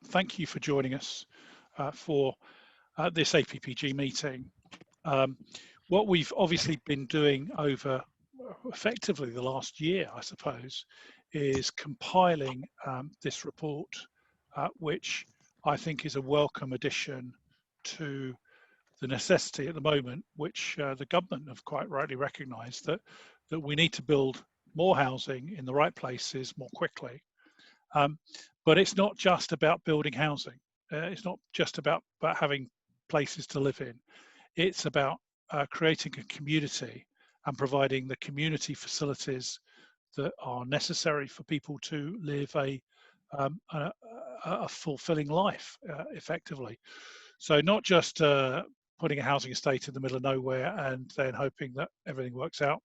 thank you for joining us for this APPG meeting. What we've obviously been doing over effectively the last year, I suppose, is compiling this report, which I think is a welcome addition to the necessity at the moment, which the government have quite rightly recognised, that we need to build more housing in the right places more quickly. But it's not just about building housing. It's not just about having places to live in. It's about creating a community and providing the community facilities that are necessary for people to live a fulfilling life effectively. So not just putting a housing estate in the middle of nowhere and then hoping that everything works out,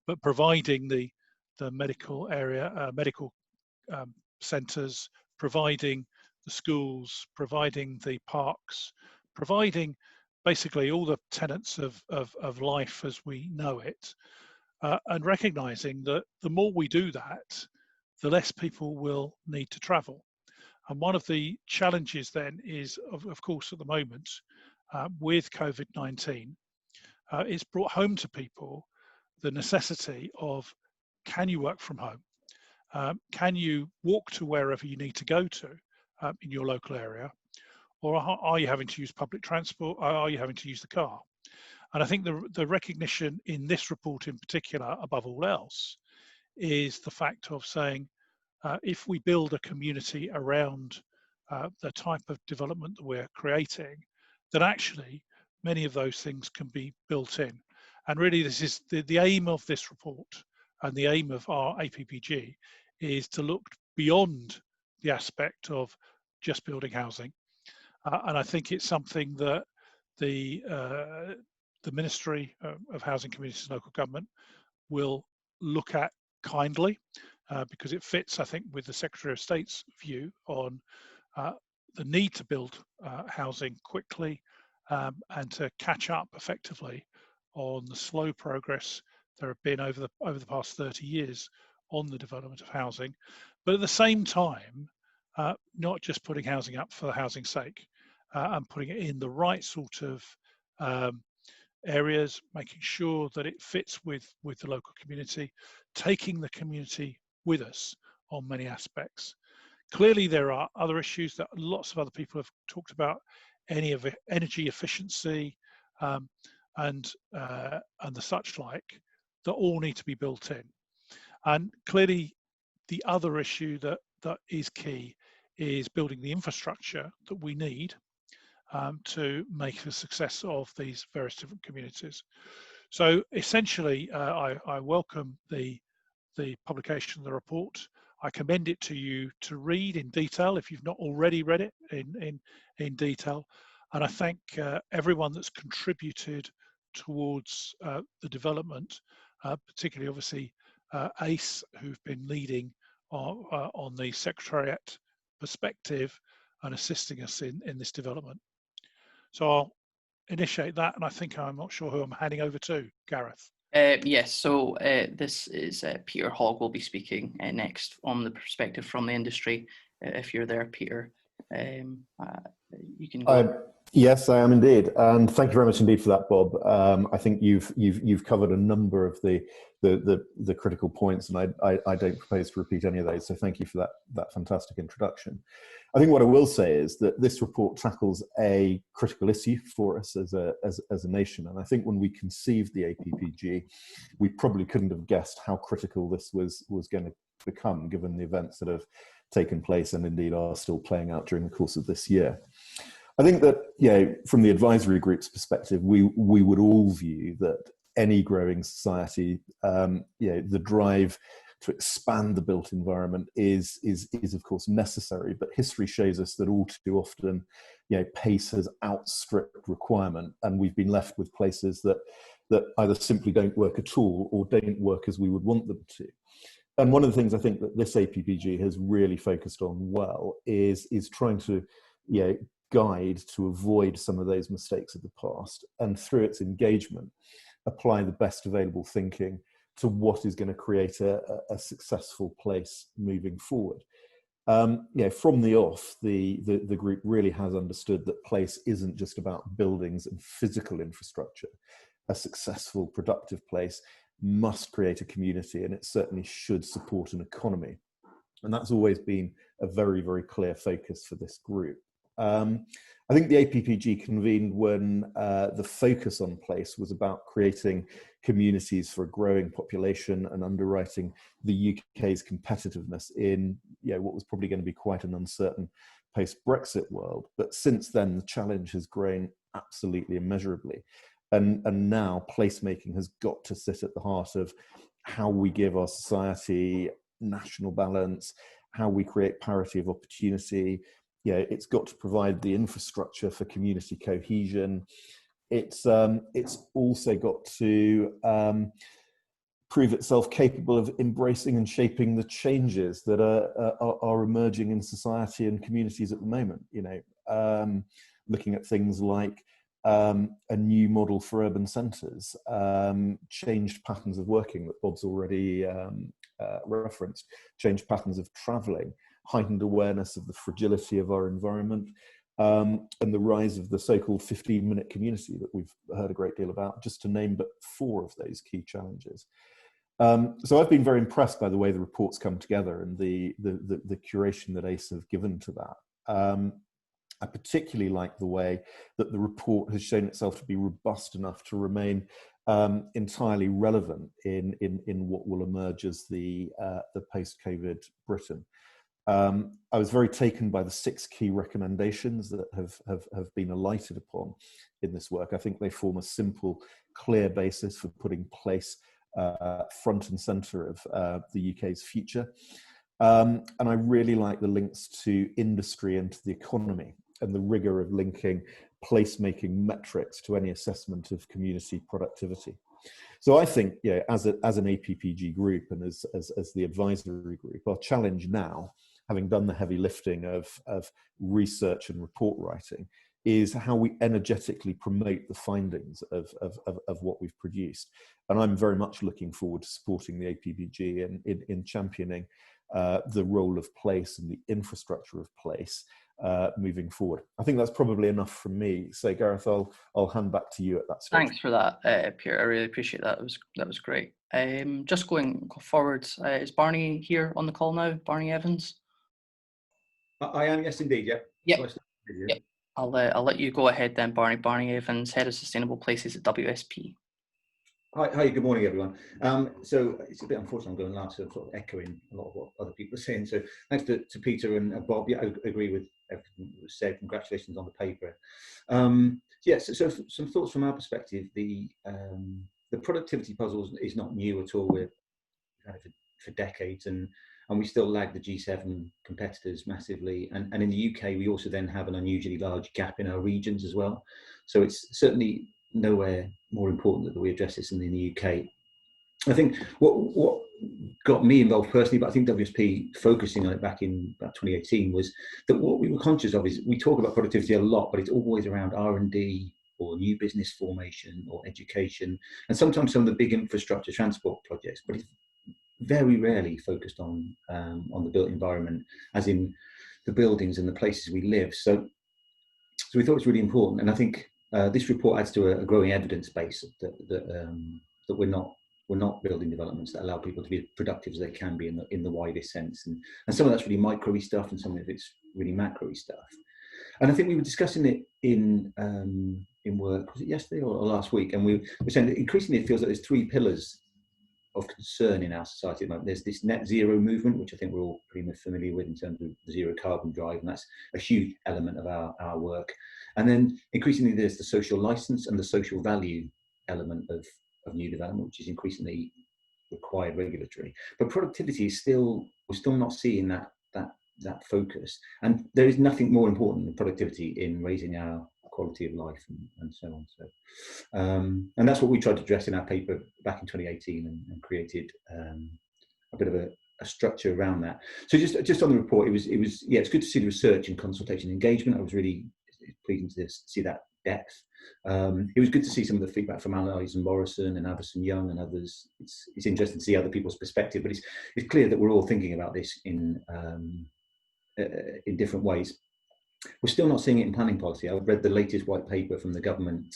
but providing the medical area, medical centres, providing the schools, providing the parks, providing basically all the tenets of life as we know it, and recognising that the more we do that, the less people will need to travel. And one of the challenges then is, of course, at the moment, with COVID-19, it's brought home to people the necessity of, can you work from home? Can you walk to wherever you need to go to in your local area? Or are you having to use public transport? Or are you having to use the car? And I think the recognition in this report in particular, above all else, is the fact of saying, if we build a community around the type of development that we're creating, then actually many of those things can be built in. And really this is the aim of this report, and the aim of our APPG is to look beyond the aspect of just building housing. And I think it's something that the Ministry of Housing, Communities and Local Government will look at kindly, because it fits, I think, with the Secretary of State's view on the need to build housing quickly and to catch up effectively on the slow progress there have been over the past 30 years on the development of housing. But at the same time, not just putting housing up for the housing's sake, and putting it in the right sort of areas, making sure that it fits with the local community, taking the community with us on many aspects. Clearly, there are other issues that lots of other people have talked about, energy efficiency and the such like, that all need to be built in. And clearly, the other issue that is key is building the infrastructure that we need to make a success of these various different communities. So essentially, I welcome the publication of the report. I commend it to you to read in detail if you've not already read it in detail. And I thank everyone that's contributed towards the development, particularly obviously ACE, who've been leading on the Secretariat perspective and assisting us in this development. So I'll initiate that, and I think I'm not sure who I'm handing over to, Gareth. Yes, so this is Peter Hogg will be speaking next on the perspective from the industry. If you're there, Peter, you can go. Yes, I am indeed, and thank you very much indeed for that, Bob. I think you've covered a number of the critical points, and I don't propose to repeat any of those. So thank you for that fantastic introduction. I think what I will say is that this report tackles a critical issue for us as a nation, and I think when we conceived the APPG, we probably couldn't have guessed how critical this was going to become, given the events that have taken place and indeed are still playing out during the course of this year. I think that, from the advisory group's perspective, we would all view that any growing society, the drive to expand the built environment is of course necessary, but history shows us that all too often, pace has outstripped requirement, and we've been left with places that either simply don't work at all or don't work as we would want them to. And one of the things I think that this APPG has really focused on well is trying to, guide to avoid some of those mistakes of the past, and through its engagement, apply the best available thinking to what is going to create a successful place moving forward. From the off, the group really has understood that place isn't just about buildings and physical infrastructure. A successful, productive place must create a community, and it certainly should support an economy. And that's always been a very, very clear focus for this group. I think the APPG convened when the focus on place was about creating communities for a growing population and underwriting the UK's competitiveness in what was probably going to be quite an uncertain post-Brexit world. But since then, the challenge has grown absolutely immeasurably. And now placemaking has got to sit at the heart of how we give our society national balance, how we create parity of opportunity. It's got to provide the infrastructure for community cohesion. It's also got to prove itself capable of embracing and shaping the changes that are emerging in society and communities at the moment. Looking at things like a new model for urban centres, changed patterns of working that Bob's already referenced, changed patterns of travelling, heightened awareness of the fragility of our environment, and the rise of the so-called 15-minute community that we've heard a great deal about, just to name but 4 of those key challenges. So I've been very impressed by the way the report's come together and the curation that ACE have given to that. I particularly like the way that the report has shown itself to be robust enough to remain entirely relevant in what will emerge as the post-COVID Britain. I was very taken by the 6 key recommendations that have been alighted upon in this work. I think they form a simple, clear basis for putting place front and centre of the UK's future. And I really like the links to industry and to the economy, and the rigour of linking placemaking metrics to any assessment of community productivity. So I think, as an APPG group and as the advisory group, our challenge now, having done the heavy lifting of research and report writing, is how we energetically promote the findings of what we've produced. And I'm very much looking forward to supporting the APPG in championing the role of place and the infrastructure of place moving forward. I think that's probably enough from me. So Gareth, I'll hand back to you at that stage. Thanks for that, Peter. I really appreciate that. That was great. Just going forward, is Barney here on the call now? Barny Evans? I am, yes, indeed. Yeah. Yep. Yep. I'll let you go ahead then, Barney. Barny Evans, Head of Sustainable Places at WSP. Hi, good morning, everyone. So it's a bit unfortunate I'm going last, so I'm sort of echoing a lot of what other people are saying. So thanks to Peter and Bob. Yeah, I agree with everything that was said. Congratulations on the paper. So some thoughts from our perspective. The productivity puzzle is not new at all. We've had it for decades, and we still lag the G7 competitors massively. And in the UK, we also then have an unusually large gap in our regions as well. So it's certainly nowhere more important that we address this than in the UK. I think what got me involved personally, but I think WSP focusing on it back in about 2018, was that what we were conscious of is we talk about productivity a lot, but it's always around R&D or new business formation or education, and sometimes some of the big infrastructure transport projects, but it's very rarely focused on the built environment, as in the buildings and the places we live. So we thought it was really important, and I think this report adds to a growing evidence base that we're not building developments that allow people to be as productive as they can be in the widest sense, and some of that's really micro-y stuff, and some of it's really macro-y stuff. And I think we were discussing it in work, was it yesterday or last week? And we were saying that increasingly it feels like there's 3 pillars of concern in our society at the moment. There's this net zero movement, which I think we're all pretty much familiar with in terms of the zero carbon drive, and that's a huge element of our work. And then increasingly there's the social license and the social value element of new development, which is increasingly required regulatory. But productivity is we're still not seeing that focus. And there is nothing more important than productivity in raising our quality of life and so on. So, and that's what we tried to address in our paper back in 2018, and created a bit of a structure around that. So just on the report, it was it's good to see the research and consultation engagement. I was really pleased to see that depth. It was good to see some of the feedback from Allies and Morrison and Addison Young and others. It's interesting to see other people's perspective, but it's clear that we're all thinking about this in in different ways. We're still not seeing it in planning policy. I've read the latest white paper from the government,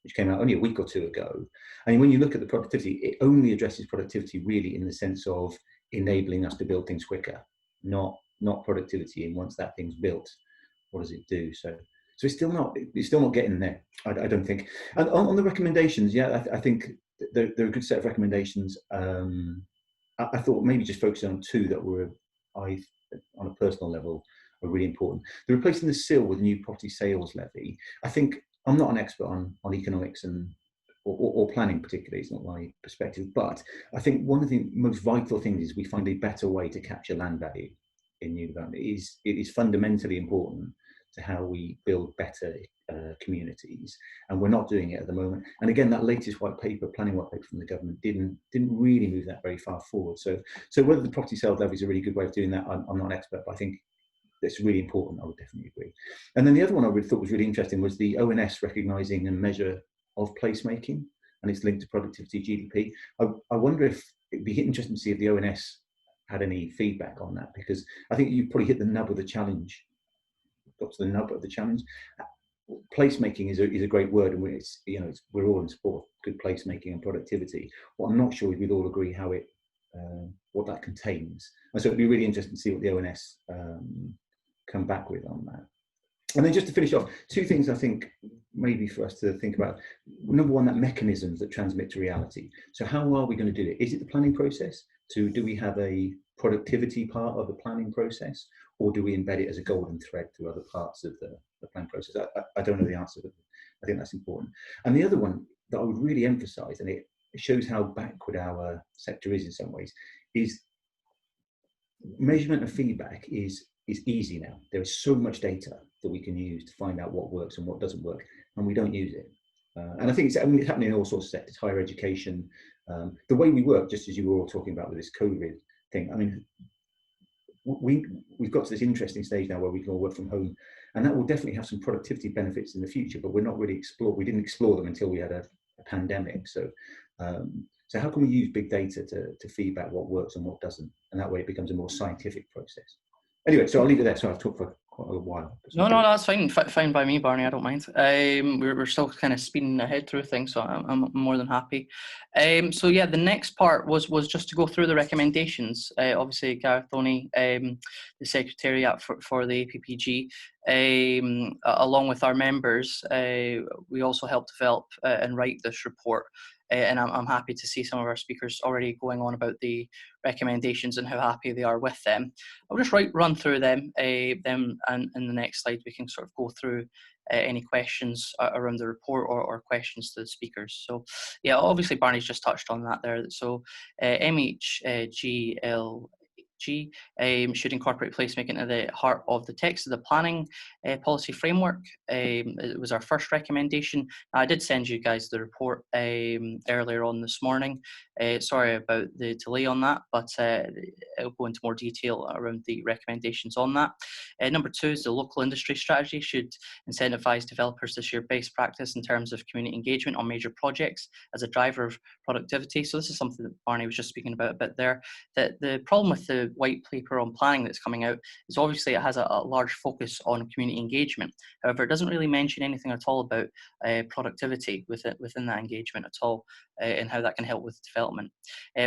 which came out only a week or two ago. And when you look at the productivity, it only addresses productivity really in the sense of enabling us to build things quicker, not productivity. And once that thing's built, what does it do? So it's still not getting there, I don't think. And on the recommendations, yeah, I think they're a good set of recommendations. I thought maybe just focusing on two that were, on a personal level, are really important. They're replacing the SIL with a new property sales levy. I think, I'm not an expert on economics or planning particularly, it's not my perspective, but I think one of the most vital things is we find a better way to capture land value in new development. It is fundamentally important to how we build better communities, and we're not doing it at the moment. And again, that latest planning white paper from the government didn't really move that very far forward. So whether the property sales levy is a really good way of doing that, I'm not an expert, but I think that's really important. I would definitely agree. And then the other one I really thought was really interesting was the ONS recognising a measure of placemaking, and it's linked to productivity GDP. I wonder if it'd be interesting to see if the ONS had any feedback on that, because I think you probably hit the nub of the challenge. Got to the nub of the challenge. Placemaking is a great word, and we're all in support of good placemaking and productivity. What I'm not sure is we'd all agree how it what that contains. And so it'd be really interesting to see what the ONS come back with on that. And then just to finish off, two things I think maybe for us to think about. Number one, that mechanisms that transmit to reality. So how are we going to do it? Is it the planning process? Do we have a productivity part of the planning process, or do we embed it as a golden thread through other parts of the planning process? I don't know the answer, but I think that's important. And the other one that I would really emphasize, and it shows how backward our sector is in some ways, is measurement and feedback is easy now. There is so much data that we can use to find out what works and what doesn't work, and we don't use it. And I think it's happening in all sorts of sectors, higher education, the way we work, just as you were all talking about with this COVID thing. I mean, we've got to this interesting stage now where we can all work from home, and that will definitely have some productivity benefits in the future, but we're not really we didn't explore them until we had a pandemic. So how can we use big data to feedback what works and what doesn't, and that way it becomes a more scientific process. Anyway, so I'll leave it there. So I've talked for quite a while. No, that's fine. Fine by me, Barney. I don't mind. We're still kind of speeding ahead through things, so I'm more than happy. So yeah, the next part was just to go through the recommendations. Obviously, Gareth Oney, the Secretariat for the APPG, along with our members, we also helped develop and write this report. And I'm happy to see some of our speakers already going on about the recommendations and how happy they are with them. I'll just run through them, and in the next slide we can sort of go through any questions around the report or questions to the speakers. So yeah, obviously Barney's just touched on that there. So MHGLG should incorporate placemaking into the heart of the text of the planning policy framework. It was our first recommendation. I did send you guys the report earlier on this morning. Sorry about the delay on that, but I'll go into more detail around the recommendations on that. Number two is the local industry strategy should incentivize developers to share best practice in terms of community engagement on major projects as a driver of productivity. So this is something that Barney was just speaking about a bit there. That the problem with the white paper on planning that's coming out is obviously it has a large focus on community engagement. However, it doesn't really mention anything at all about productivity within that engagement at all, and how that can help with development.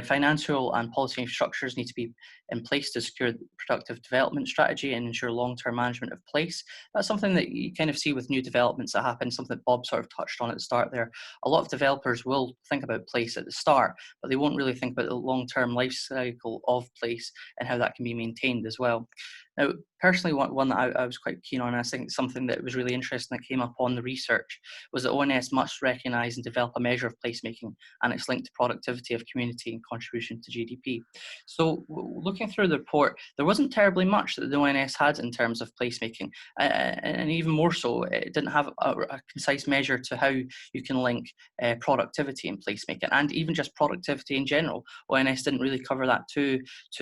Financial and policy infrastructures need to be in place to secure productive development strategy and ensure long-term management of place. That's something that you kind of see with new developments that happen, something that Bob sort of touched on at the start there. A lot of developers will think about place at the start, but they won't really think about the long-term life cycle of place and how that can be maintained as well. Now, personally, one that I was quite keen on, and I think something that was really interesting that came up on the research, was that ONS must recognise and develop a measure of placemaking and its link to productivity of community and contribution to GDP. So looking through the report, there wasn't terribly much that the ONS had in terms of placemaking, and even more so, it didn't have a concise measure to how you can link productivity in placemaking, and even just productivity in general. ONS didn't really cover that too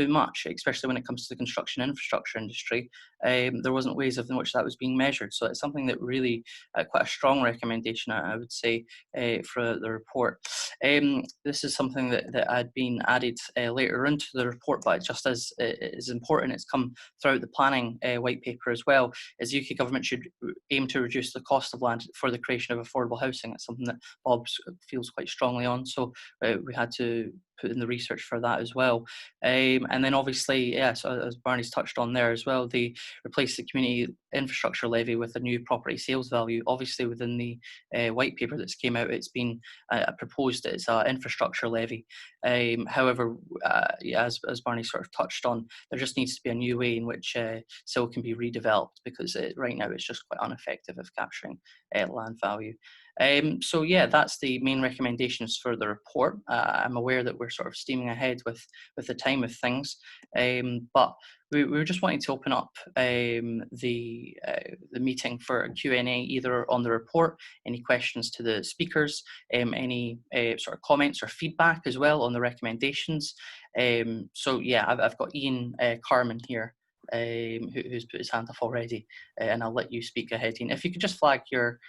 much, especially when it comes to the construction infrastructure industry, there wasn't ways in which that was being measured. So it's something that really, quite a strong recommendation, I would say, for the report. This is something that had been added later into the report, but just as is important, it's come throughout the planning white paper as well, is the UK government should aim to reduce the cost of land for the creation of affordable housing. It's something that Bob feels quite strongly on, so we had to put in the research for that as well. And then obviously, yes, as Barney's touched on there as well, they replaced the community infrastructure levy with a new property sales value. Obviously within the white paper that's came out, it's been proposed as an infrastructure levy. However, yeah, as Barney sort of touched on, there just needs to be a new way in which SIL can be redeveloped, because right now it's just quite ineffective of capturing land value. So yeah, that's the main recommendations for the report. I'm aware that we're sort of steaming ahead with the time of things, but we were just wanting to open up the meeting for a Q&A, either on the report, any questions to the speakers, any sort of comments or feedback as well on the recommendations. So yeah, I've got Ian Carman here, who's put his hand up already, and I'll let you speak ahead, Ian. If you could just flag your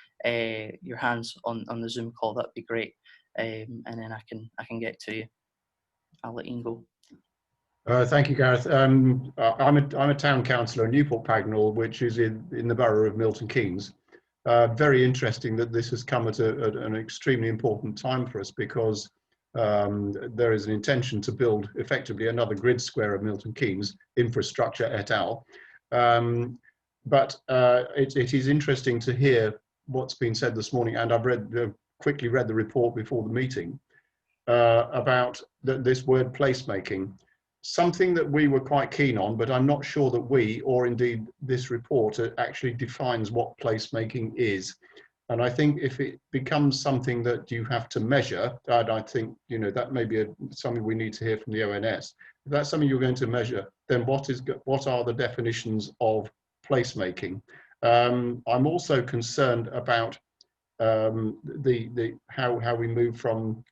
hands on the Zoom call, that'd be great, and then I can get to you. I'll let Ian go. Thank you, Gareth. I'm a town councillor in Newport Pagnell, which is in the borough of Milton Keynes. Very interesting that this has come at an extremely important time for us, because there is an intention to build effectively another grid square of Milton Keynes, infrastructure et al. But it is interesting to hear what's been said this morning, and I've quickly read the report before the meeting about this word placemaking. Something that we were quite keen on, but I'm not sure that we, or indeed this report, actually defines what placemaking is. And I think if it becomes something that you have to measure, and I think, you know, that may be something we need to hear from the ONS. If that's something you're going to measure, then what are the definitions of placemaking? I'm also concerned about how we move from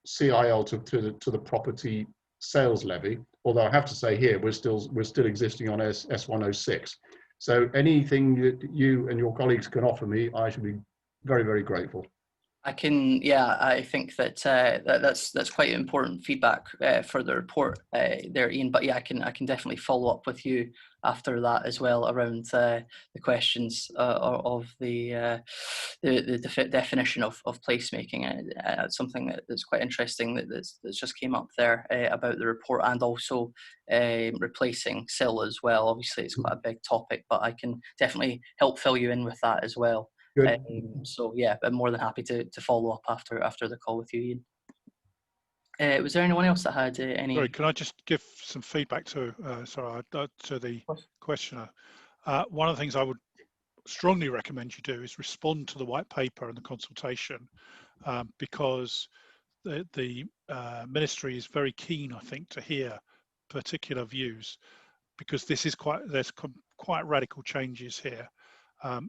CIL to the property sales levy, although I have to say here we're still existing on S106. So anything that you and your colleagues can offer me, I should be very, very grateful. I can, yeah, I think that that's quite important feedback for the report there, Ian. But yeah, I can definitely follow up with you after that as well around the questions of the definition of placemaking. It's something that's quite interesting that's just came up there about the report, and also replacing SIL as well. Obviously, it's quite a big topic, but I can definitely help fill you in with that as well. So yeah, I'm more than happy to follow up after the call with you, Ian. Was there anyone else that had any? Sorry, can I just give some feedback to the questioner? One of the things I would strongly recommend you do is respond to the white paper and the consultation, because the ministry is very keen, I think, to hear particular views, because this is there's quite radical changes here.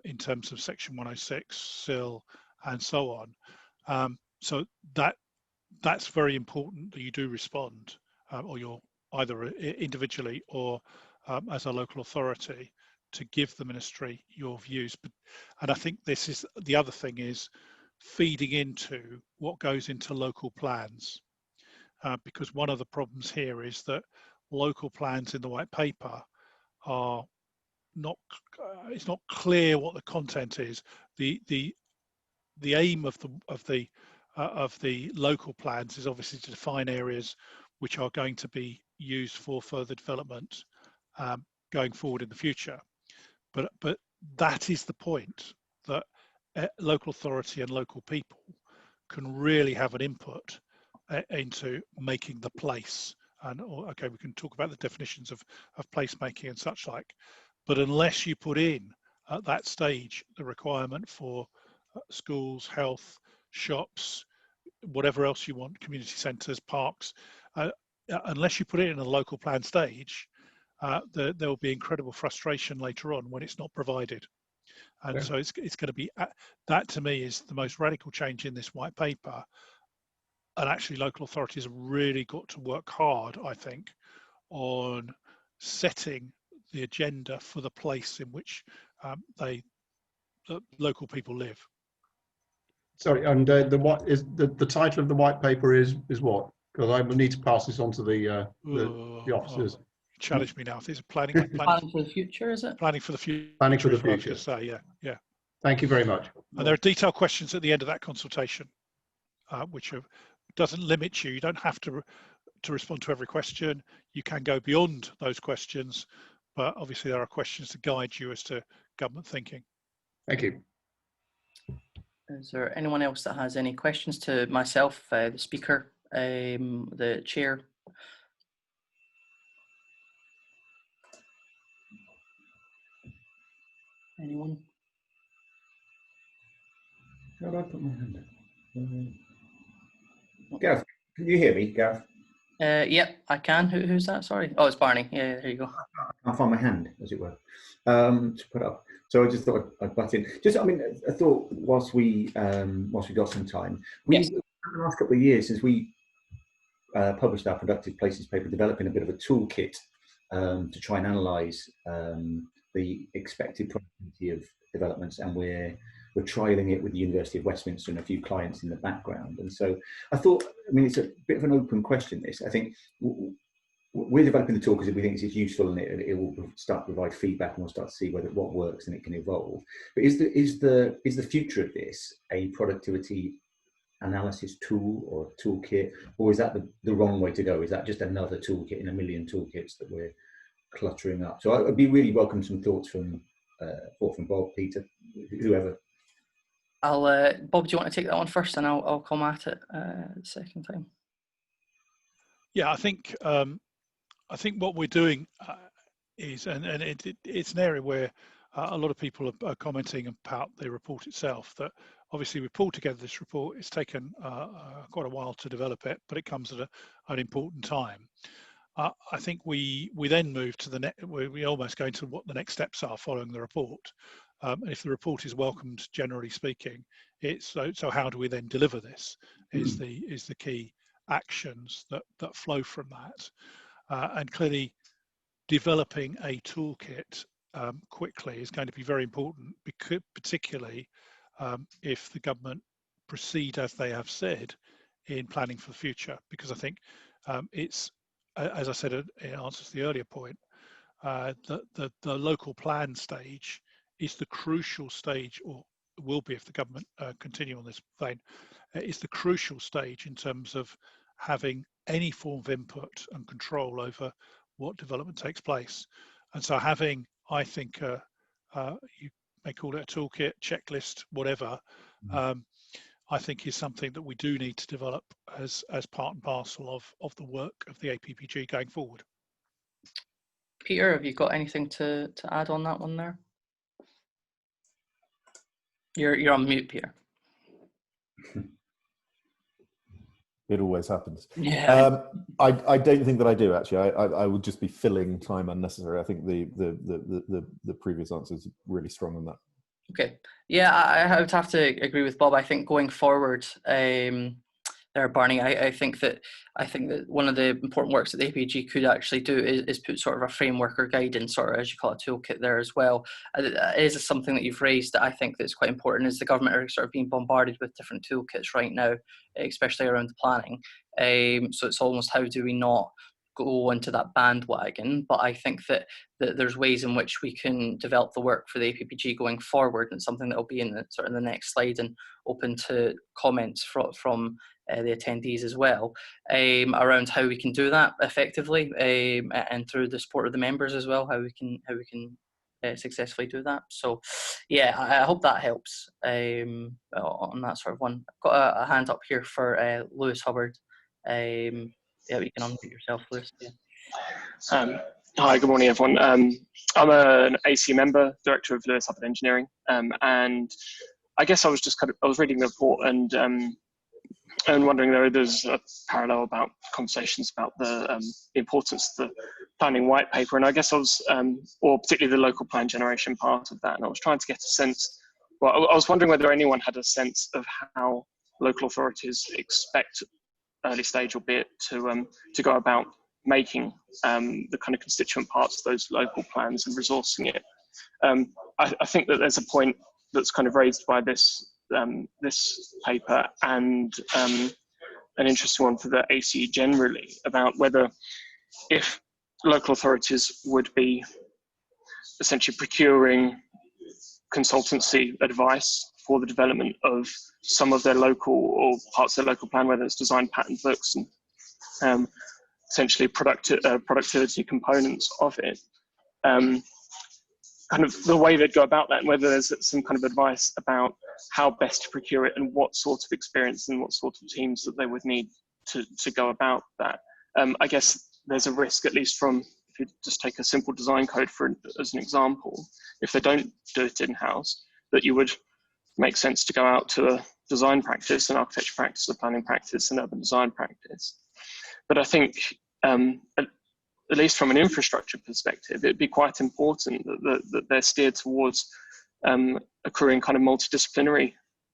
In terms of Section 106, SIL, and so on. So that's very important that you do respond, or you're either individually or as a local authority, to give the ministry your views. And I think this is the other thing, is feeding into what goes into local plans, because one of the problems here is that local plans in the white paper are it's not clear what the content is. The aim of the local plans is obviously to define areas which are going to be used for further development going forward in the future. But that is the point, that local authority and local people can really have an input into making the place. And okay, we can talk about the definitions of placemaking and such like. But unless you put in at that stage the requirement for schools, health, shops, whatever else you want, community centres, parks, unless you put it in a local plan stage, there will be incredible frustration later on when it's not provided. And so it's going to be, that to me is the most radical change in this white paper. And actually local authorities have really got to work hard, I think, on setting the agenda for the place in which the local people live. Sorry, and what is the title of the white paper is what? Because I will need to pass this on to the officers. Challenge me now. It's planning for the future, is it? Planning for the future. Planning for the is what I was future. gonna say, yeah. Thank you very much. And there are detailed questions at the end of that consultation, which doesn't limit you. You don't have to respond to every question. You can go beyond those questions, but obviously there are questions to guide you as to government thinking. Thank you. Is there anyone else that has any questions to myself, the speaker, the chair? Anyone? How do I put my hand up? Gareth, can you hear me, Gareth? Yep, I can. Who's that? Sorry. Oh, it's Barney. Yeah, there you go. I can't find my hand, as it were, to put up. So I just thought I'd butt in. Just, I mean, I thought whilst we got some time, Yes. in the last couple of years since we published our Productive Places paper, developing a bit of a toolkit to try and analyse the expected productivity of developments, and we're trialling it with the University of Westminster and a few clients in the background. And so I thought, I mean, it's a bit of an open question, this. I think we're developing the tool because we think it's useful, and it will start to provide feedback, and we'll start to see what works, and it can evolve. But is the future of this a productivity analysis tool or toolkit, or is that the wrong way to go? Is that just another toolkit in a million toolkits that we're cluttering up? So I'd be really welcome some thoughts from Bob, Peter, whoever. Bob, do you want to take that one first, and I'll come at it the second time? Yeah, I think what we're doing is, and it's an area where a lot of people are commenting about the report itself, that obviously we pulled together this report. It's taken quite a while to develop it, but it comes at an important time. I think we then move to the next. We almost go into what the next steps are following the report. And if the report is welcomed, generally speaking, it's so how do we then deliver this? Is the key actions that flow from that, and clearly developing a toolkit quickly is going to be very important, because particularly if the government proceed as they have said in planning for the future, because I think it's, as I said in answer to the earlier point, the local plan stage is the crucial stage, or will be if the government continue on this vein, is the crucial stage in terms of having any form of input and control over what development takes place. And so having, I think, you may call it a toolkit, checklist, whatever, I think is something that we do need to develop as part and parcel of the work of the APPG going forward. Peter, have you got anything to add on that one there? You're on mute, Peter. It always happens. Yeah. I don't think that I do, actually. I would just be filling time unnecessary. I think the previous answer is really strong on that. Okay. Yeah, I would have to agree with Bob. I think going forward, there, Barney, I think that one of the important works that the APPG could actually do is put sort of a framework or guidance, or as you call it, toolkit there as well. It is something that you've raised that I think that's quite important, is the government are sort of being bombarded with different toolkits right now, especially around planning. So it's almost, how do we not go into that bandwagon? But I think that there's ways in which we can develop the work for the APPG going forward, and something that will be in the next slide and open to comments from the attendees as well, around how we can do that effectively, and through the support of the members as well, how we can successfully do that. So yeah, I hope that helps on that sort of one. I've got a hand up here for Lewis Hubbard. Yeah, you can unmute yourself, Lewis. Yeah. Hi, good morning, everyone. I'm an AC member, director of Lewis Hubbard Engineering, and I guess I was just I was reading the report and wondering, there's a parallel about conversations about the importance of the planning white paper, and I guess I was, or particularly the local plan generation part of that, and I was trying to get a sense. Well, I was wondering whether anyone had a sense of how local authorities expect early stage, albeit, to go about making the kind of constituent parts of those local plans and resourcing it. I think that there's a point that's kind of raised by this this paper and an interesting one for the ACE generally about whether if local authorities would be essentially procuring consultancy advice for the development of some of their local or parts of their local plan, whether it's design pattern books and essentially productivity components of it. Kind of the way they'd go about that, and whether there's some kind of advice about how best to procure it and what sort of experience and what sort of teams that they would need to go about that. I guess there's a risk, at least from, if you just take a simple design code as an example, if they don't do it in-house, that you would make sense to go out to a design practice, an architecture practice, a planning practice, an urban design practice. But I think, at least from an infrastructure perspective, it'd be quite important that they're steered towards accruing kind of multidisciplinary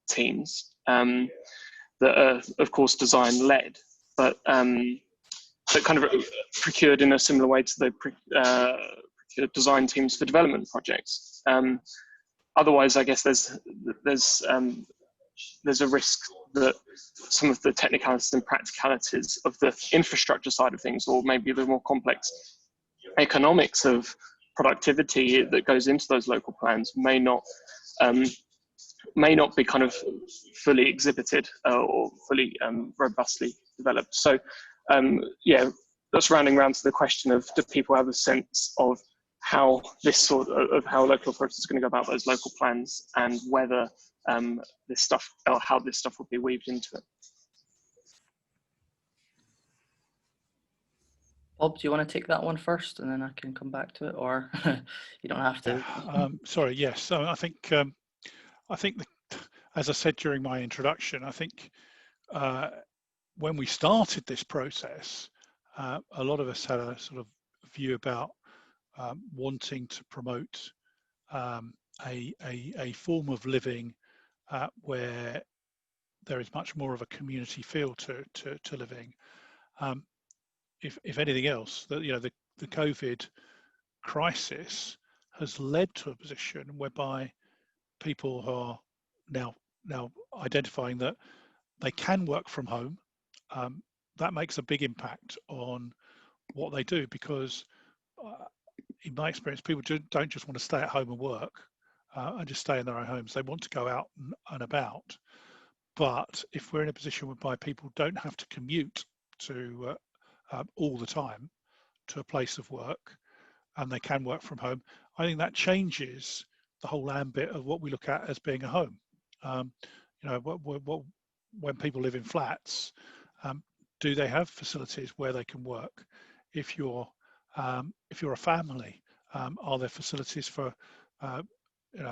teams that are, of course, design-led, but that kind of procured in a similar way to the procured design teams for development projects. Otherwise, I guess there's a risk that some of the technicalities and practicalities of the infrastructure side of things, or maybe the more complex economics of productivity that goes into those local plans, may not be kind of fully exhibited or fully robustly developed. So yeah, that's rounding around to the question of, do people have a sense of how this sort of how local authorities are going to go about those local plans, and whether this stuff, or how this stuff will be weaved into it. Bob, do you want to take that one first, and then I can come back to it, or you don't have to? Sorry, yes. So I think as I said during my introduction, I think when we started this process, a lot of us had a sort of view about wanting to promote a form of living where there is much more of a community feel to living. If anything else, the COVID crisis has led to a position whereby people are now identifying that they can work from home. That makes a big impact on what they do, because in my experience, people don't just want to stay at home and work and just stay in their own homes. They want to go out and about. But if we're in a position whereby people don't have to commute to all the time to a place of work, and they can work from home, I think that changes the whole ambit of what we look at as being a home. When people live in flats, do they have facilities where they can work? If you're a family, are there facilities for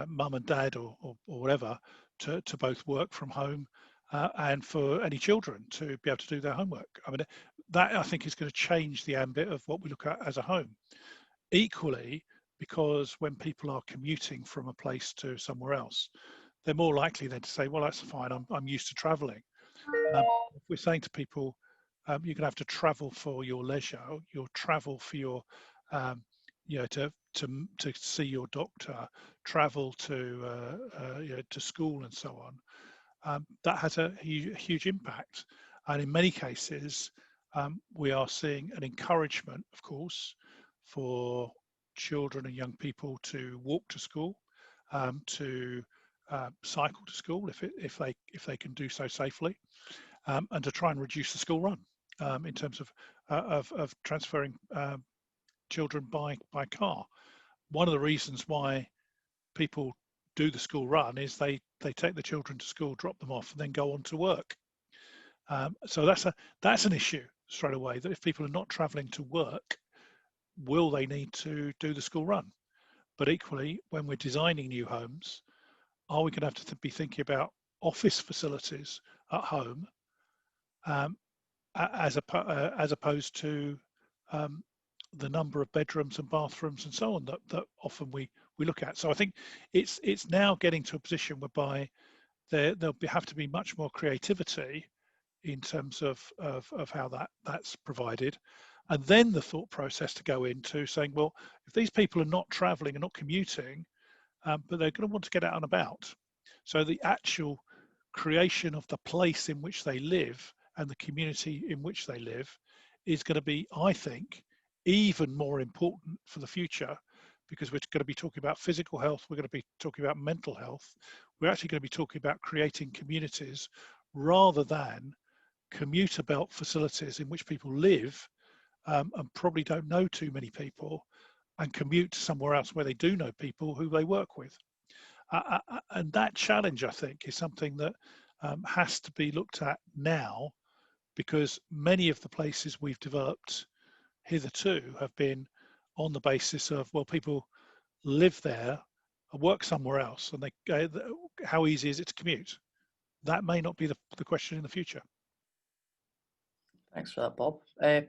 mum and dad or whatever to both work from home and for any children to be able to do their homework? I mean, that I think is going to change the ambit of what we look at as a home. Equally, because when people are commuting from a place to somewhere else, they're more likely then to say, well, that's fine, I'm used to traveling. If we're saying to people, you're going to have to travel for your leisure, you'll travel for your to see your doctor, travel to school and so on, that has a huge impact. And in many cases, we are seeing an encouragement, of course, for children and young people to walk to school, to cycle to school if they can do so safely, and to try and reduce the school run in terms of transferring children by car. One of the reasons why people do the school run is they take the children to school, drop them off, and then go on to work. So that's an issue straight away, that if people are not travelling to work, will they need to do the school run? But equally, when we're designing new homes, are we going to have to be thinking about office facilities at home as opposed to the number of bedrooms and bathrooms and so on that often we look at? So I think it's now getting to a position whereby there'll have to be much more creativity in terms of how that's provided. And then the thought process to go into saying, well, if these people are not traveling and not commuting, but they're going to want to get out and about. So the actual creation of the place in which they live and the community in which they live is going to be, I think, even more important for the future, because we're going to be talking about physical health, we're going to be talking about mental health, we're actually going to be talking about creating communities rather than commuter belt facilities in which people live and probably don't know too many people, and commute to somewhere else where they do know people who they work with. And that challenge, I think, is something that has to be looked at now, because many of the places we've developed hitherto have been on the basis of, well, people live there and work somewhere else, and they how easy is it to commute? That may not be the question in the future. Thanks for that, Bob.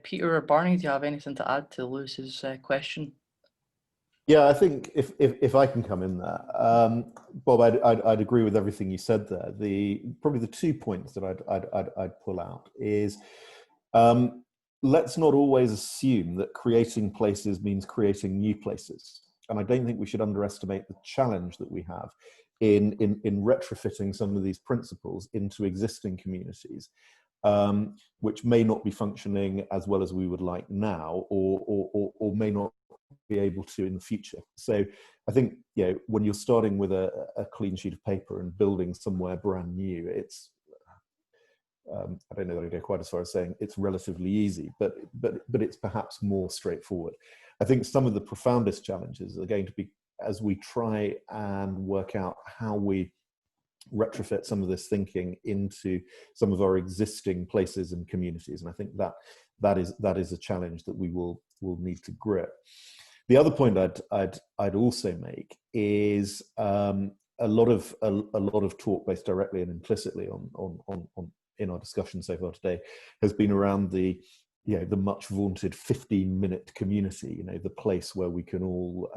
Peter or Barney, do you have anything to add to Lewis's question? Yeah, I think if I can come in there, Bob, I'd agree with everything you said there. Probably the 2 points that I'd pull out is, let's not always assume that creating places means creating new places. And I don't think we should underestimate the challenge that we have in retrofitting some of these principles into existing communities, which may not be functioning as well as we would like now, or may not be able to in the future. So I think, you know, when you're starting with a clean sheet of paper and building somewhere brand new, it's I don't know that I go quite as far as saying it's relatively easy, but it's perhaps more straightforward. I think some of the profoundest challenges are going to be as we try and work out how we retrofit some of this thinking into some of our existing places and communities. And I think that is a challenge that we will need to grip. The other point I'd also make is a lot of talk, both directly and implicitly, on in our discussion so far today, has been around the much vaunted 15-minute community. The place where we can all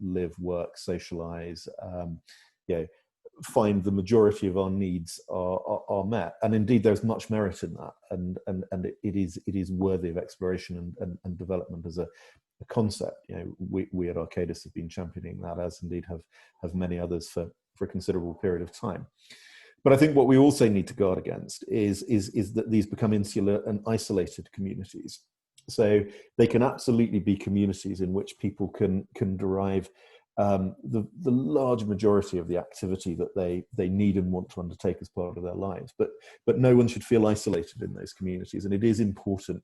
live, work, socialize, find the majority of our needs are met. And indeed, there's much merit in that, and it is worthy of exploration and development as a concept. We at Arcadis have been championing that, as indeed have many others for a considerable period of time. But I think what we also need to guard against is that these become insular and isolated communities. So they can absolutely be communities in which people can derive the large majority of the activity that they need and want to undertake as part of their lives. But no one should feel isolated in those communities. And it is important,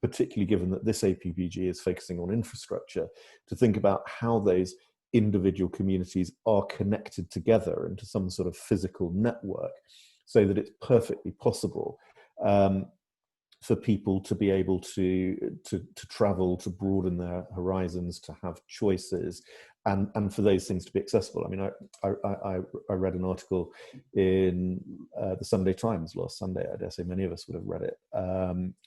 particularly given that this APPG is focusing on infrastructure, to think about how those individual communities are connected together into some sort of physical network, so that it's perfectly possible for people to be able to travel, to broaden their horizons, to have choices, and for those things to be accessible. I mean, I read an article in the Sunday Times last Sunday. I dare say many of us would have read it,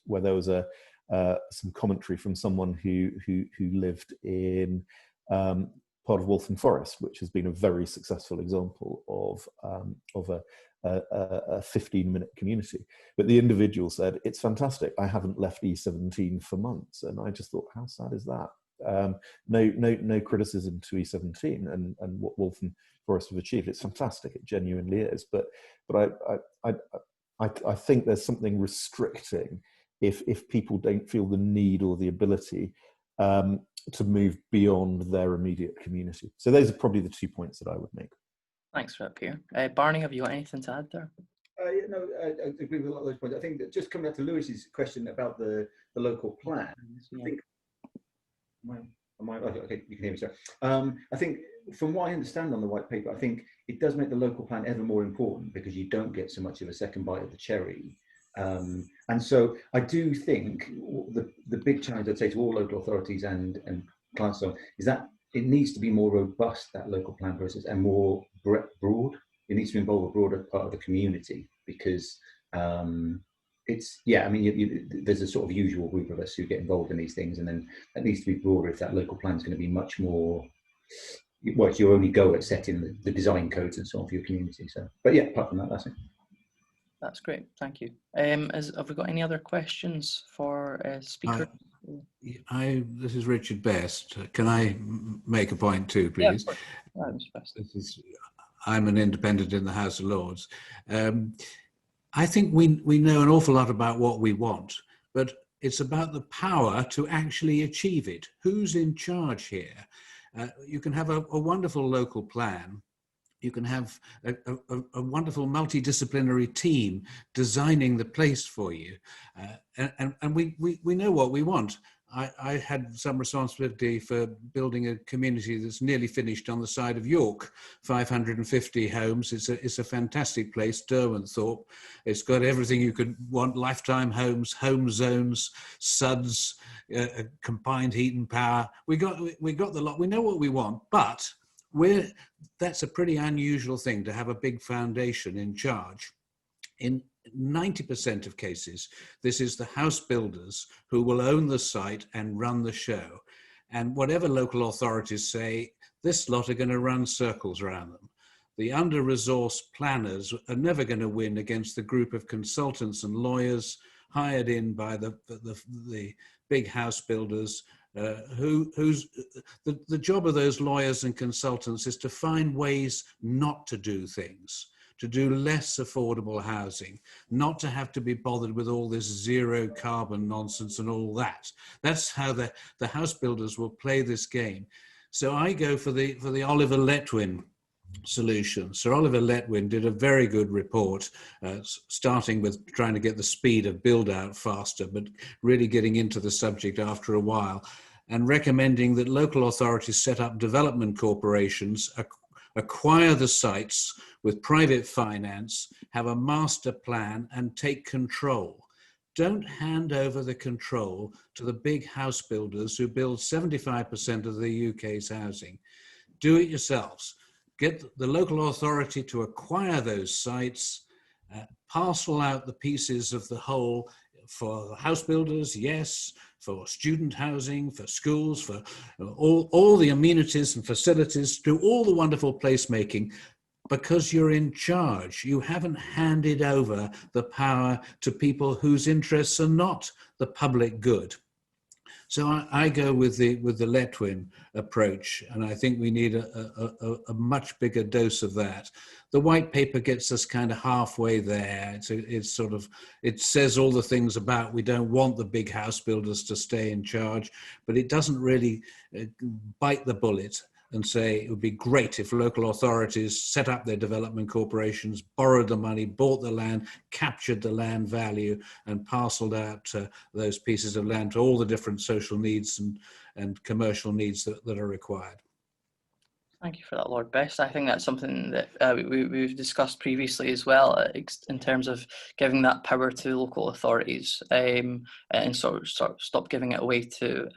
where there was some commentary from someone who lived in part of Waltham Forest, which has been a very successful example of a 15-minute community. But the individual said, "It's fantastic. I haven't left E17 for months." And I just thought, how sad is that? No criticism to E17 and what Waltham Forest have achieved. It's fantastic. It genuinely is. But I think there's something restricting if people don't feel the need or the ability to move beyond their immediate community. So those are probably the 2 points that I would make. Thanks for that, Peter. Barney, have you got anything to add there? I agree with a lot of those points. I think that just coming back to Lewis's question about the local plan, I think, okay, you can hear me, sorry. I think from what I understand on the white paper, I think it does make the local plan ever more important, because you don't get so much of a second bite of the cherry. And so I do think the big challenge I'd say to all local authorities and clients is that it needs to be more robust, that local plan process, and more broad. It needs to involve a broader part of the community, because it's, I mean, there's a sort of usual group of us who get involved in these things, and then that needs to be broader if that local plan is going to be much more, well, it's your only go at setting the design codes and so on for your community. So, but yeah, apart from that, that's it. That's great, thank you. Have we got any other questions for speakers? This is Richard Best. Can I make a point too, please? Yeah, right, Mr. Best. I'm an independent in the House of Lords. I think we know an awful lot about what we want, but it's about the power to actually achieve it. Who's in charge here? You can have a wonderful local plan. You can have a wonderful multidisciplinary team designing the place for you. And we know what we want. I had some responsibility for building a community that's nearly finished on the side of York, 550 homes. It's a fantastic place, Derwentthorpe. It's got everything you could want: lifetime homes, home zones, SUDs, combined heat and power. We got the lot. We know what we want, but that's a pretty unusual thing to have a big foundation in charge. In 90% of cases, this is the house builders who will own the site and run the show. And whatever local authorities say, this lot are going to run circles around them. The under-resourced planners are never going to win against the group of consultants and lawyers hired in by the big house builders, whose the job of those lawyers and consultants is to find ways not to do things, to do less affordable housing, not to have to be bothered with all this zero carbon nonsense and all that. That's how the house builders will play this game. So I go for the Oliver Letwin solution. Sir Oliver Letwin did a very good report, starting with trying to get the speed of build out faster, but really getting into the subject after a while, and recommending that local authorities set up development corporations, acquire the sites with private finance, have a master plan, and take control. Don't hand over the control to the big house builders who build 75% of the UK's housing. Do it yourselves. Get the local authority to acquire those sites, parcel out the pieces of the whole for house builders, yes, for student housing, for schools, for all the amenities and facilities, do all the wonderful placemaking, because you're in charge. You haven't handed over the power to people whose interests are not the public good. So I go with the Letwin approach, and I think we need a much bigger dose of that. The white paper gets us kind of halfway there. It says all the things about we don't want the big house builders to stay in charge, but it doesn't really bite the bullet and say it would be great if local authorities set up their development corporations, borrowed the money, bought the land, captured the land value, and parceled out those pieces of land to all the different social needs and commercial needs that are required. Thank you for that, Lord Best. I think that's something that we've discussed previously as well, in terms of giving that power to local authorities, and sort of stop giving it away to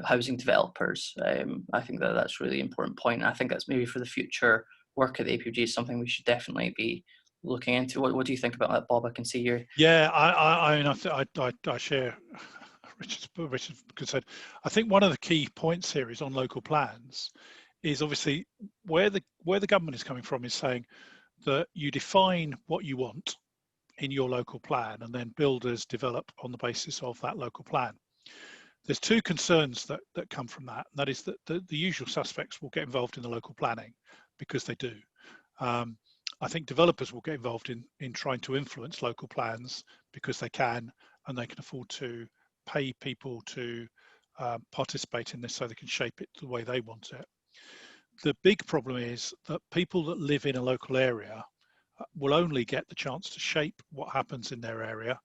housing developers. I think that's a really important point. And I think that's maybe for the future work at the APPG is something we should definitely be looking into. What do you think about that, Bob? I can see you. Yeah, I share Richard's concern. I think one of the key points here is on local plans. Is obviously where the government is coming from is saying that you define what you want in your local plan and then builders develop on the basis of that local plan. There's two concerns that come from that. And that is that the usual suspects will get involved in the local planning because they do. I think developers will get involved in trying to influence local plans because they can, and they can afford to pay people to participate in this so they can shape it the way they want it. The big problem is that people that live in a local area will only get the chance to shape what happens in their area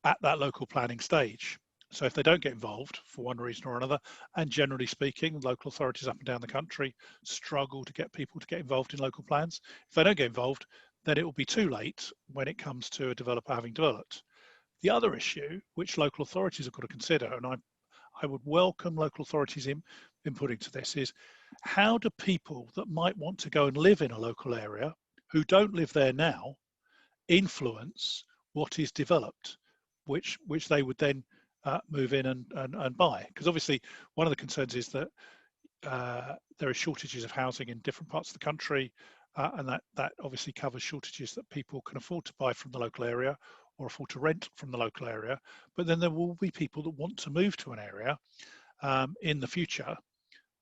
at that local planning stage. So if they don't get involved for one reason or another, and generally speaking, local authorities up and down the country struggle to get people to get involved in local plans. If they don't get involved, then it will be too late when it comes to a developer having developed. The other issue, which local authorities have got to consider, and I would welcome local authorities input into this, is how do people that might want to go and live in a local area who don't live there now influence what is developed, which they would then move in and buy? Because obviously one of the concerns is that there are shortages of housing in different parts of the country, and that obviously covers shortages that people can afford to buy from the local area or afford to rent from the local area, but then there will be people that want to move to an area in the future.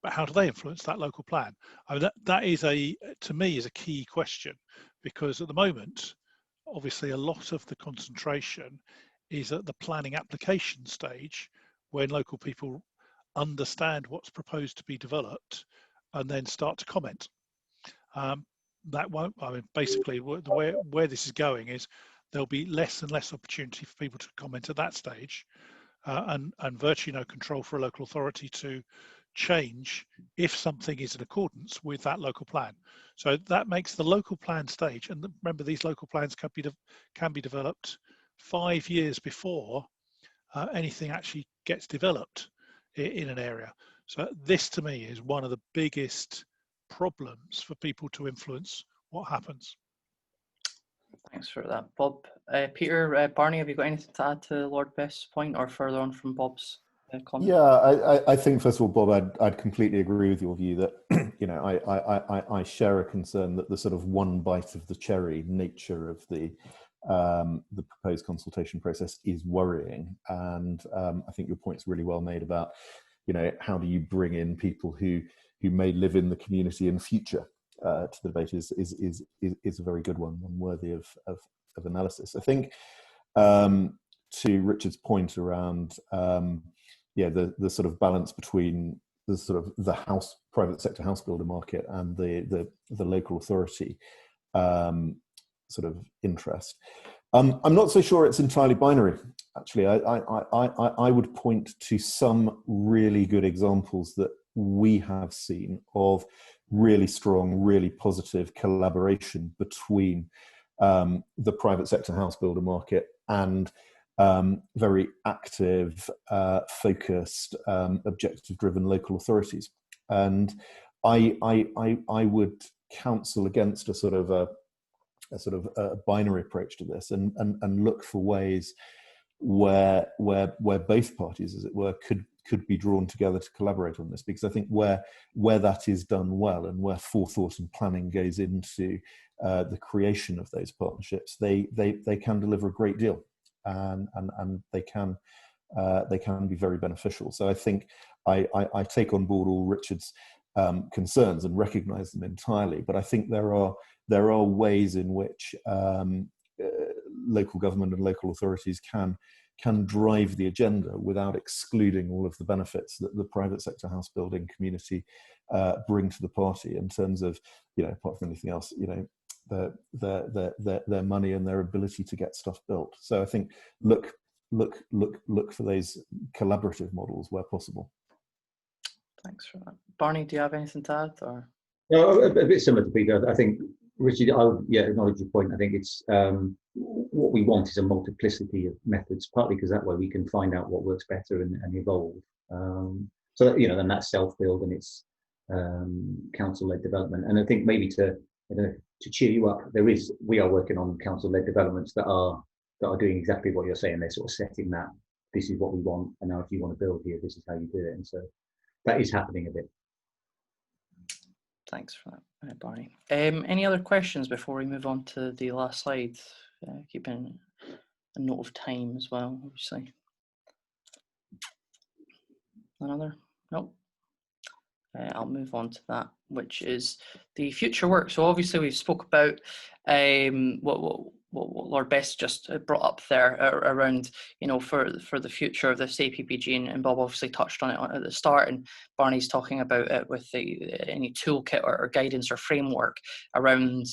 But how do they influence that local plan? I mean, that is to me is a key question, because at the moment, obviously a lot of the concentration is at the planning application stage, when local people understand what's proposed to be developed and then start to comment. That won't, I mean, basically where this is going is there'll be less and less opportunity for people to comment at that stage, and virtually no control for a local authority to change if something is in accordance with that local plan. So that makes the local plan stage, and remember, these local plans can be developed 5 years before anything actually gets developed in an area. So this, to me, is one of the biggest problems for people to influence what happens. Thanks for that, Bob. Peter, Barney, have you got anything to add to Lord Best's point, or further on from Bob's comment? Yeah, I think first of all, Bob, I'd completely agree with your view that I share a concern that the sort of one bite of the cherry nature of the proposed consultation process is worrying, and I think your point's really well made about how do you bring in people who may live in the community in future to the debate is a very good one worthy of analysis. I think to Richard's point around the sort of balance between the sort of the private sector house builder market and the local authority sort of interest. I'm not so sure it's entirely binary. Actually, I would point to some really good examples that we have seen of really strong, really positive collaboration between the private sector house builder market and very active, focused, objective-driven local authorities. And I would counsel against a sort of a binary approach to this, and look for ways where both parties, as it were, could be drawn together to collaborate on this, because I think where that is done well, and where forethought and planning goes into the creation of those partnerships, they can deliver a great deal, and they can be very beneficial. So I think I take on board all Richard's concerns and recognise them entirely, but I think there are ways in which local government and local authorities can drive the agenda without excluding all of the benefits that the private sector house building community bring to the party, in terms of, apart from anything else, their money and their ability to get stuff built. So I think look for those collaborative models where possible. Thanks for that. Barney, do you have anything to add? Or? No, a bit similar to Peter. I think, Richard, I would acknowledge your point. I think it's what we want is a multiplicity of methods, partly because that way we can find out what works better and evolve. So that, then that's self-build and it's council-led development. And I think maybe to cheer you up, we are working on council-led developments that are doing exactly what you're saying. They're sort of setting that this is what we want, and now if you want to build here, this is how you do it. And so that is happening a bit. Thanks for that, Barney. Any other questions before we move on to the last slide? Keeping a note of time as well, obviously. Another? Nope. I'll move on to that, which is the future work. So obviously we've spoke about what Lord Best just brought up there around, for the future of this APPG, and Bob obviously touched on it at the start, and Barney's talking about it with any toolkit or guidance or framework around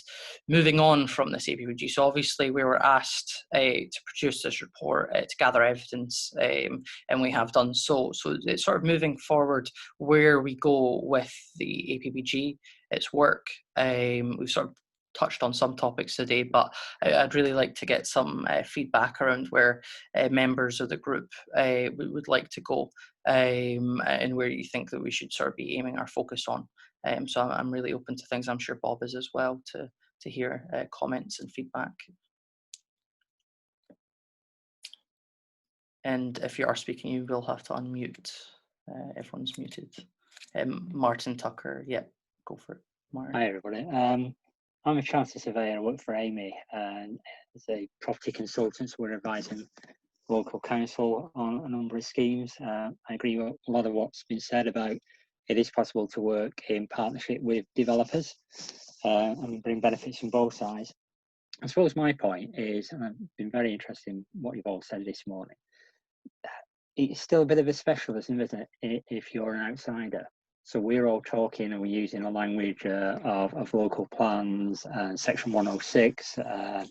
moving on from this APPG. So obviously we were asked to produce this report to gather evidence, and we have done so. So it's sort of moving forward where we go with the APPG, its work. We've sort of touched on some topics today, but I'd really like to get some feedback around where members of the group would like to go, and where you think that we should sort of be aiming our focus on. So I'm really open to things. I'm sure Bob is as well, to hear comments and feedback. And if you are speaking, you will have to unmute. Everyone's muted. Martin Tucker, yeah, go for it, Martin. Hi everybody. I'm a chartered surveyor. I work for Amy, and as a property consultant, we're advising local council on a number of schemes. I agree with a lot of what's been said about it is possible to work in partnership with developers and bring benefits from both sides. I suppose my point is, and I've been very interested in what you've all said this morning, it's still a bit of a specialism, isn't it, if you're an outsider? So we're all talking and we're using a language of local plans and Section 106, and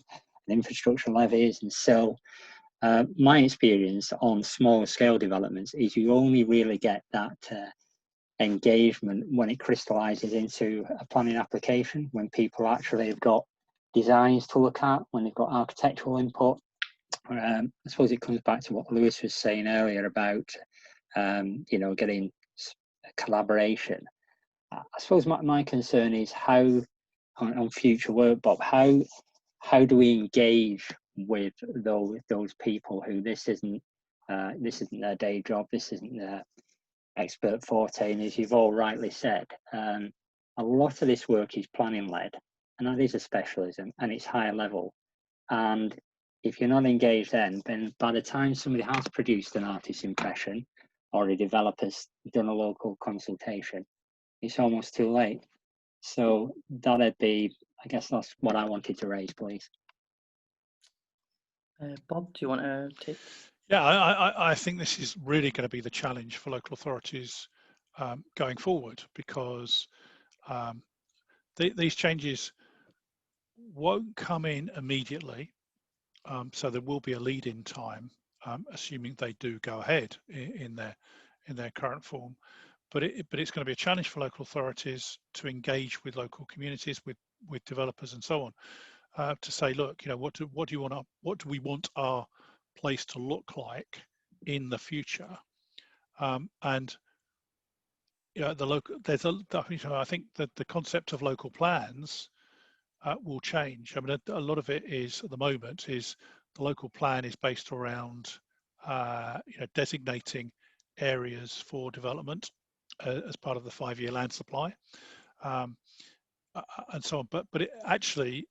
infrastructure levies and so. My experience on smaller scale developments is you only really get that engagement when it crystallises into a planning application, when people actually have got designs to look at, when they've got architectural input. I suppose it comes back to what Lewis was saying earlier about, you know, getting collaboration. I suppose my concern is how, on future work, Bob, how do we engage with those people who this isn't their day job, this isn't their expert forte, and as you've all rightly said, a lot of this work is planning led, and that is a specialism, and it's higher level. And if you're not engaged then by the time somebody has produced an artist's impression or a developer's done a local consultation, it's almost too late. So that'd be, I guess that's what I wanted to raise, please. Bob, do you want to take? Yeah, I think this is really going to be the challenge for local authorities going forward, because these changes won't come in immediately. So there will be a lead-in time, assuming they do go ahead in their current form. But it's going to be a challenge for local authorities to engage with local communities, with developers and so on, to say, look, you know, what do we want our place to look like in the future, and you know, I think that the concept of local plans will change. I mean, a lot of it is at the moment is the local plan is based around you know, designating areas for development as part of the 5-year land supply, and so on. But it actually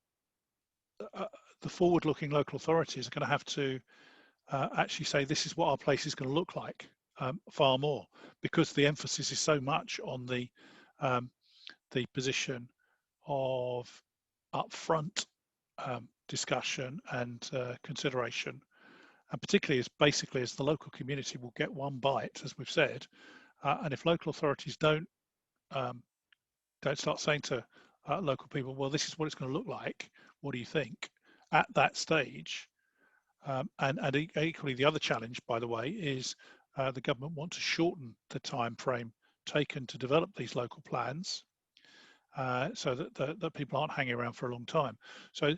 the forward-looking local authorities are going to have to actually say this is what our place is going to look like, far more, because the emphasis is so much on the position of upfront discussion and consideration, and particularly as the local community will get one bite, as we've said, and if local authorities don't start saying to local people, well, this is what it's going to look like, what do you think, at that stage. And equally, the other challenge, by the way, is the government want to shorten the time frame taken to develop these local plans, so that people aren't hanging around for a long time. So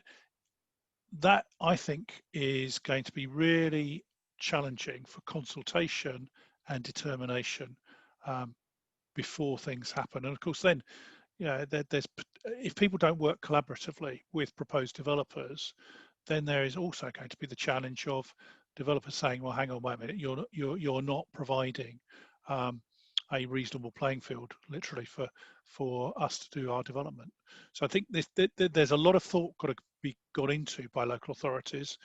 that, I think, is going to be really challenging for consultation and determination before things happen. And of course, then, you know, if people don't work collaboratively with proposed developers, then there is also going to be the challenge of developers saying, well, hang on, wait a minute, you're not providing a reasonable playing field, literally, for us to do our development. So I think there's a lot of thought got to be got into by local authorities,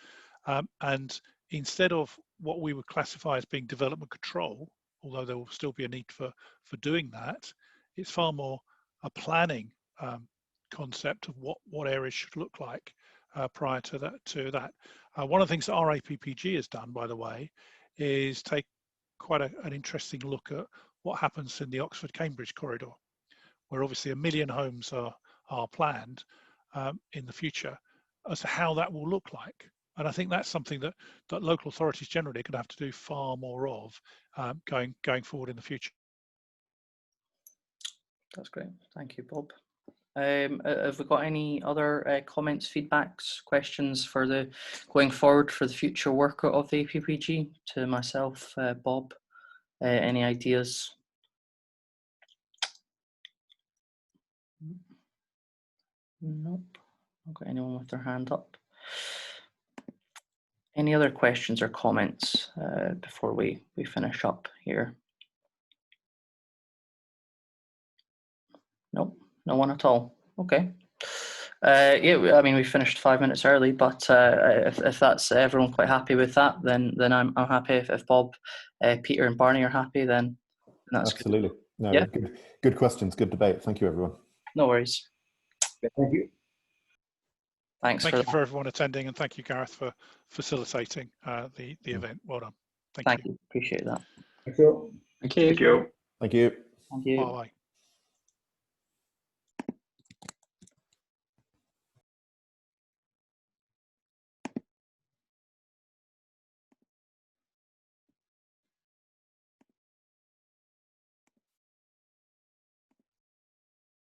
and instead of what we would classify as being development control, although there will still be a need for doing that, it's far more a planning concept of what areas should look like prior to that. One of the things that our APPG has done, by the way, is take quite an interesting look at what happens in the Oxford-Cambridge corridor, where obviously 1 million homes are planned in the future, as to how that will look like. And I think that's something that local authorities generally are going to have to do far more of going forward in the future. That's great. Thank you, Bob. Have we got any other comments, feedbacks, questions for the going forward for the future work of the APPG? To myself, Bob, any ideas? Nope. I've got anyone with their hand up. Any other questions or comments before we finish up here? Nope, no one at all. Okay. Yeah, I mean, we finished 5 minutes early, but if that's everyone quite happy with that, then I'm happy. If Bob, Peter, and Barney are happy, then that's absolutely. good. No, Yeah. good questions, good debate. Thank you, everyone. No worries. Thank you. Thanks. Thank you for everyone attending, and thank you, Gareth, for facilitating the event. Well done. Thank you. Appreciate that. Thank you. Thank you. Thank you. Thank you. Thank you. Bye.